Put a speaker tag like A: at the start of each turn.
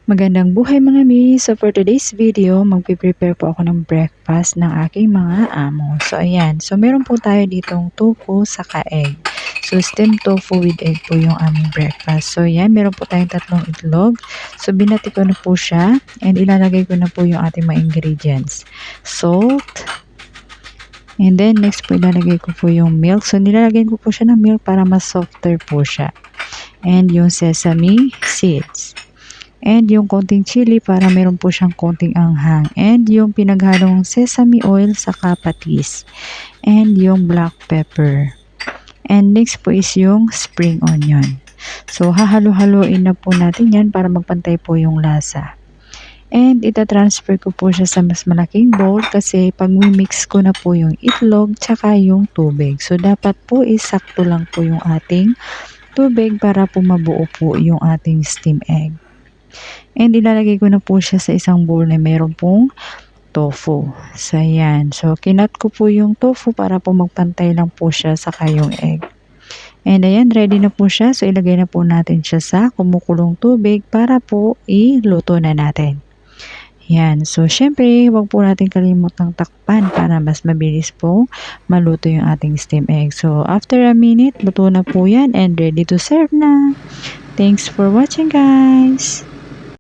A: Magandang buhay mga mi! So for today's video, magpe-prepare po ako ng breakfast ng aking mga amo. So ayan, so meron po tayo ditong tofu saka egg. So steamed tofu with egg po yung aming breakfast. So ayan, meron po tayong 3 itlog. So binati ko na po siya and ilalagay ko na po yung ating mga ingredients. Salt, and then next po ilalagay ko po yung milk. So nilalagay ko po siya ng milk para mas softer po siya. And yung sesame seeds. And yung konting chili para meron po siyang konting anghang. And yung pinaghalong sesame oil sa patis. And yung black pepper. And next po is yung spring onion. So hahalo-haloin na po natin yan para magpantay po yung lasa. And itatransfer ko po siya sa mas malaking bowl kasi pag mix ko na po yung itlog tsaka yung tubig. So dapat po isakto lang po yung ating tubig para po mabuo po yung ating steam egg. And ilalagay ko na po siya sa isang bowl na mayroon pong tofu. So, ayan. So, kinat ko po yung tofu para po magpantay lang po siya sa yung egg. And ayan, ready na po siya. So, ilagay na po natin siya sa kumukulong tubig para po iluto na natin. Yan. So, syempre, huwag po natin kalimutang takpan para mas mabilis po maluto yung ating steam egg. So, after a minute, luto na po yan and ready to serve na. Thanks for watching, guys!